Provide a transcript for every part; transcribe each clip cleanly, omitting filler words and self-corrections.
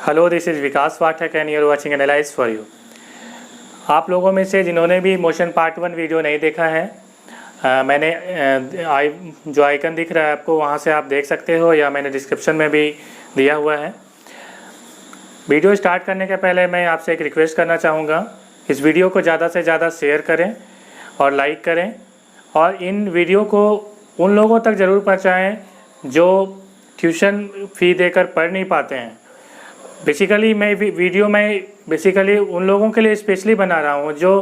Hello, this is Vikas Pathak and you are watching analyse for you. आप लोगों में से जिन्होंने भी मोशन पार्ट 1 वीडियो नहीं देखा है, मैंने जो आइकन दिख रहा है आपको, वहाँ से आप देख सकते हो या मैंने डिस्क्रिप्शन में भी दिया हुआ है। वीडियो स्टार्ट करने के पहले मैं आपसे एक रिक्वेस्ट करना चाहूँगा, इस वीडियो को ज़्यादा से ज़्यादा शेयर करें और लाइक करें और इन वीडियो को उन लोगों तक ज़रूर पहुँचाएँ जो ट्यूशन फ़ी देकर पढ़ नहीं पाते हैं। बेसिकली मैं वीडियो बेसिकली उन लोगों के लिए स्पेशली बना रहा हूँ जो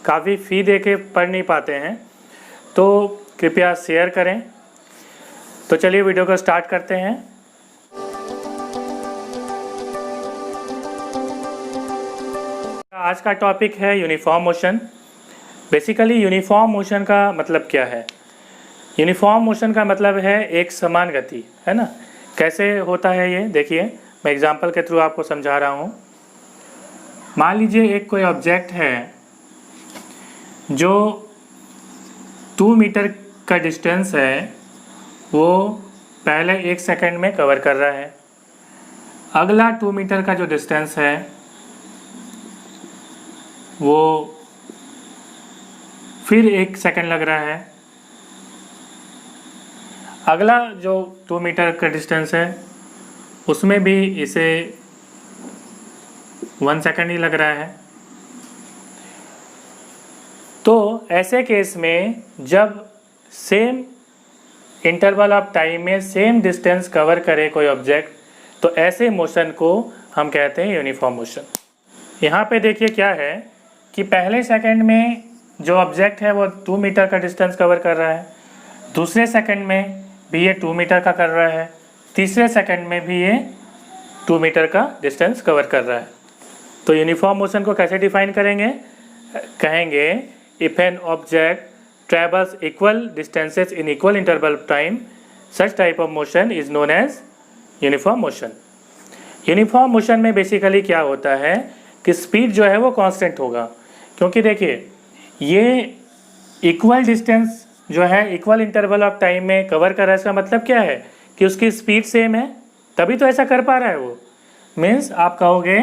काफ़ी फ़ी दे के पढ़ नहीं पाते हैं, तो कृपया शेयर करें। तो चलिए वीडियो को स्टार्ट करते हैं। आज का टॉपिक है uniform motion. Basically uniform motion का मतलब क्या है? यूनिफॉर्म मोशन का मतलब है एक समान गति, है ना। कैसे होता है ये देखिए, मैं एग्जांपल के थ्रू आपको समझा रहा हूँ। मान लीजिए एक कोई ऑब्जेक्ट है जो 2 मीटर का डिस्टेंस है, वो पहले 1 सेकंड में कवर कर रहा है। अगला 2 मीटर का जो डिस्टेंस है वो फिर 1 सेकंड लग रहा है। अगला जो 2 मीटर का डिस्टेंस है उसमें भी इसे 1 सेकंड ही लग रहा है। तो ऐसे केस में जब सेम इंटरवल ऑफ टाइम में सेम डिस्टेंस कवर करे कोई ऑब्जेक्ट, तो ऐसे मोशन को हम कहते हैं यूनिफॉर्म मोशन। यहाँ पे देखिए क्या है कि पहले सेकंड में जो ऑब्जेक्ट है वो 2 मीटर का डिस्टेंस कवर कर रहा है, दूसरे सेकंड में भी ये 2 मीटर का कर रहा है, तीसरे सेकंड में भी ये 2 मीटर का डिस्टेंस कवर कर रहा है। तो यूनिफॉर्म मोशन को कैसे डिफाइन करेंगे? कहेंगे if an object travels equal distances in equal interval of time, such type of motion is known as uniform motion. Uniform motion में बेसिकली क्या होता है कि स्पीड जो है वो कांस्टेंट होगा, क्योंकि देखिए ये इक्वल डिस्टेंस जो है इक्वल इंटरवल ऑफ टाइम में कवर कर रहा है। इसका मतलब क्या है कि उसकी स्पीड सेम है, तभी तो ऐसा कर पा रहा है वो। मीन्स आप कहोगे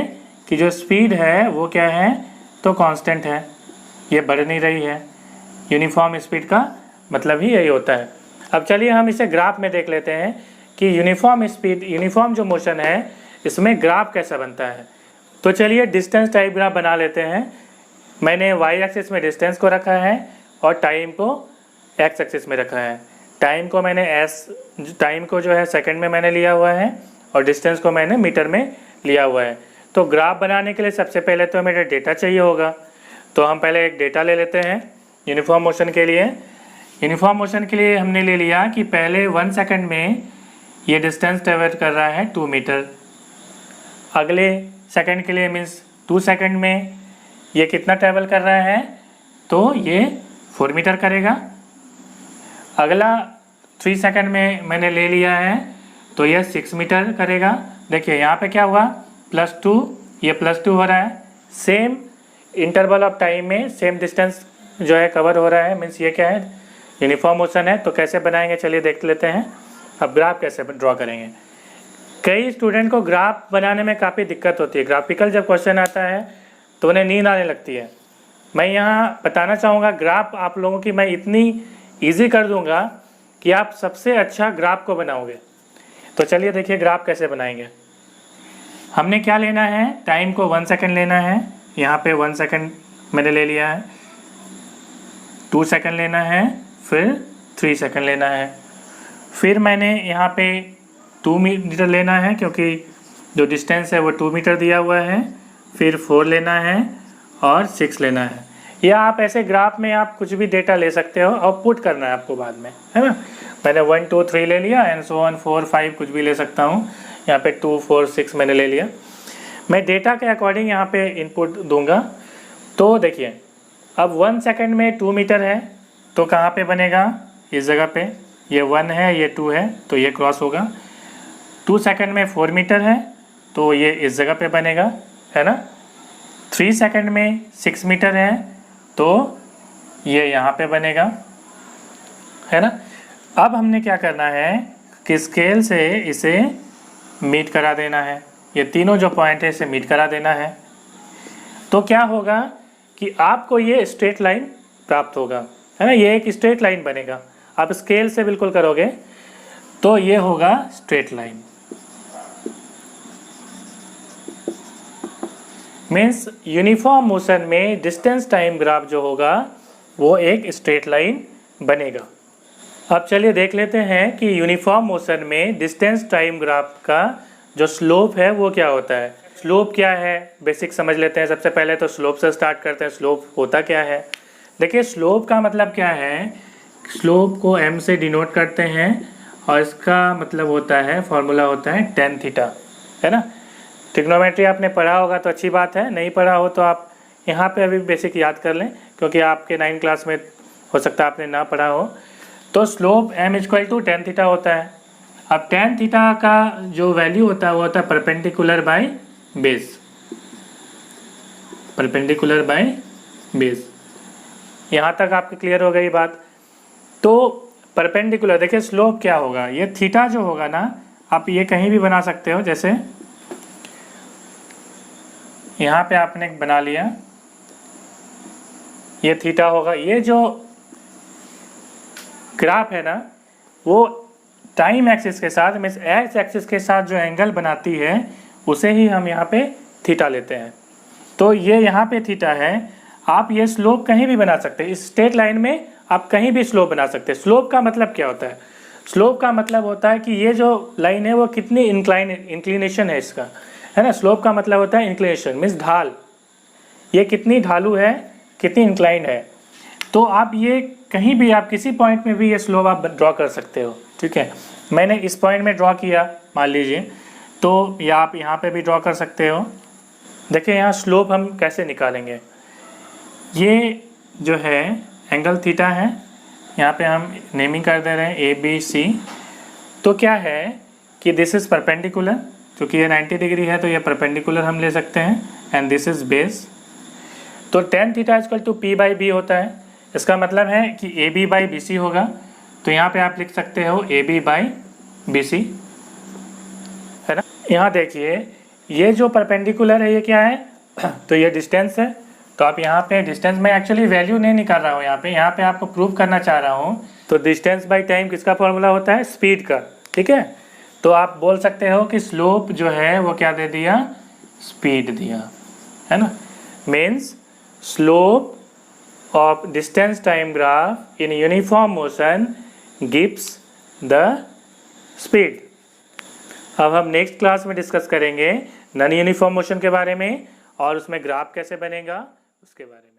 कि जो स्पीड है वो क्या है, तो कांस्टेंट है, ये बढ़ नहीं रही है। यूनिफॉर्म स्पीड का मतलब ही यही होता है। अब चलिए हम इसे ग्राफ में देख लेते हैं कि यूनिफॉर्म जो मोशन है इसमें ग्राफ कैसा बनता है। तो चलिए डिस्टेंस टाइप ग्राफ बना लेते हैं। मैंने वाई एक्सिस में डिस्टेंस को रखा है और टाइम को एक्स एक्सिस में रखा है। टाइम को जो है सेकंड में मैंने लिया हुआ है और डिस्टेंस को मैंने मीटर में लिया हुआ है। तो ग्राफ बनाने के लिए सबसे पहले तो मेरा डेटा चाहिए होगा, तो हम पहले एक डेटा ले लेते हैं यूनिफॉर्म मोशन के लिए। यूनिफॉर्म मोशन के लिए हमने ले लिया कि पहले 1 सेकंड में ये डिस्टेंस ट्रेवल कर रहा है 2 मीटर। अगले सेकंड के लिए मीन्स 2 सेकंड में ये कितना ट्रेवल कर रहा है, तो ये 4 मीटर करेगा। अगला 3 सेकंड में मैंने ले लिया है तो यह 6 मीटर करेगा। देखिए यहाँ पे क्या हुआ, +2, ये +2 हो रहा है। सेम इंटरवल ऑफ टाइम में सेम डिस्टेंस जो है कवर हो रहा है, मीन्स ये क्या है, यूनिफॉर्म मोशन है। तो कैसे बनाएंगे चलिए देख लेते हैं। अब ग्राफ कैसे ड्रॉ करेंगे। कई स्टूडेंट को ग्राफ बनाने में काफ़ी दिक्कत होती है। ग्राफिकल जब क्वेश्चन आता है तो उन्हें नींद आने लगती है। मैं यहाँ बताना चाहूँगा ग्राफ आप लोगों की मैं इतनी ईजी कर दूंगा कि आप सबसे अच्छा ग्राफ को बनाओगे। तो चलिए देखिए ग्राफ कैसे बनाएंगे। हमने क्या लेना है, टाइम को 1 सेकंड लेना है। यहाँ पे 1 सेकंड मैंने ले लिया है, 2 सेकंड लेना है, फिर 3 सेकंड लेना है। फिर मैंने यहाँ पे 2 मीटर लेना है क्योंकि जो डिस्टेंस है वो 2 मीटर दिया हुआ है। फिर 4 लेना है और 6 लेना है। या आप ऐसे ग्राफ में आप कुछ भी डेटा ले सकते हो और पुट करना है आपको बाद में, है ना। मैंने 1 2 3 ले लिया एंड सो ऑन 4 5 कुछ भी ले सकता हूँ। यहाँ पे 2 4 6 मैंने ले लिया। मैं डेटा के अकॉर्डिंग यहाँ पे इनपुट दूंगा। तो देखिए अब 1 सेकंड में 2 मीटर है तो कहाँ पे बनेगा, इस जगह पे। ये 1 है, ये 2 है, तो ये क्रॉस होगा। 2 सेकंड में 4 मीटर है तो ये इस जगह पे बनेगा, है ना। 3 सेकंड में 6 मीटर है तो ये यहाँ पे बनेगा, है ना। अब हमने क्या करना है कि स्केल से इसे मीट करा देना है। ये तीनों जो पॉइंट है इसे मीट करा देना है। तो क्या होगा कि आपको ये स्ट्रेट लाइन प्राप्त होगा, है ना, ये एक स्ट्रेट लाइन बनेगा। आप स्केल से बिल्कुल करोगे तो ये होगा straight line. Means uniform motion में डिस्टेंस टाइम ग्राफ जो होगा वो एक स्ट्रेट लाइन बनेगा। अब चलिए देख लेते हैं कि यूनिफॉर्म मोशन में डिस्टेंस टाइम ग्राफ का जो स्लोप है वो क्या होता है। स्लोप क्या है बेसिक समझ लेते हैं। सबसे पहले तो स्लोप से स्टार्ट करते हैं। स्लोप होता क्या है, देखिए स्लोप का मतलब क्या है, स्लोप को m से डिनोट करते हैं और इसका मतलब होता है, फॉर्मूला होता है tan थीटा, है ना। ट्रिग्नोमेट्री आपने पढ़ा होगा तो अच्छी बात है, नहीं पढ़ा हो तो आप यहाँ पे अभी बेसिक याद कर लें, क्योंकि आपके 9 क्लास में हो सकता है आपने ना पढ़ा हो। तो स्लोप m = tan थीटा होता है। अब tan थीटा का जो वैल्यू होता है वो होता है perpendicular by base, perpendicular by base. यहाँ तक आपके क्लियर हो गई बात। तो परपेंडिकुलर, देखिए स्लोप क्या होगा, ये थीटा जो होगा ना, आप ये कहीं भी बना सकते हो। जैसे यहाँ पे आपने बना लिया, ये थीटा होगा। ये जो ग्राफ है ना वो टाइम एक्सिस के साथ, मीन्स एक्स एक्सिस के साथ जो एंगल बनाती है उसे ही हम यहाँ पे थीटा लेते हैं। तो ये यहाँ पे थीटा है। आप ये स्लोप कहीं भी बना सकते हैं, इस स्ट्रेट लाइन में आप कहीं भी स्लोप बना सकते हैं। स्लोप का मतलब क्या होता है, स्लोप का मतलब होता है कि ये जो लाइन है वो कितनी इंक्लिनेशन है इसका, है ना। स्लोप का मतलब होता है इंक्लिनेशन, मीन्स ढाल, ये कितनी ढालू है, कितनी इंक्लाइन है। तो आप ये कहीं भी, आप किसी पॉइंट में भी ये स्लोप आप ड्रॉ कर सकते हो, ठीक है। मैंने इस पॉइंट में ड्रॉ किया मान लीजिए, तो या आप यहाँ पे भी ड्रॉ कर सकते हो। देखिए यहाँ स्लोप हम कैसे निकालेंगे, ये जो है एंगल थीटा है, यहाँ पे हम नेमिंग कर दे रहे हैं ABC। तो क्या है कि दिस इज़ परपेंडिकुलर, क्योंकि ये 90 डिग्री है तो ये परपेंडिकुलर हम ले सकते हैं, एंड दिस इज़ बेस। तो tan थीटा = P/B होता है। इसका मतलब है कि AB/BC होगा। तो यहाँ पे आप लिख सकते हो AB/BC, है ना। यहाँ देखिए ये जो परपेंडिकुलर है ये क्या है तो ये डिस्टेंस है। तो आप यहाँ पे डिस्टेंस में एक्चुअली वैल्यू नहीं निकाल रहा हूँ, यहाँ पे आपको प्रूव करना चाह रहा हूँ। तो डिस्टेंस बाय टाइम किसका फॉर्मूला होता है, स्पीड का, ठीक है। तो आप बोल सकते हो कि स्लोप जो है वो क्या दे दिया, स्पीड दिया, है ना। Means slope of distance time graph in uniform motion gives the speed. अब हम नेक्स्ट क्लास में डिस्कस करेंगे नॉन यूनिफॉर्म मोशन के बारे में और उसमें ग्राफ कैसे बनेगा उसके बारे में।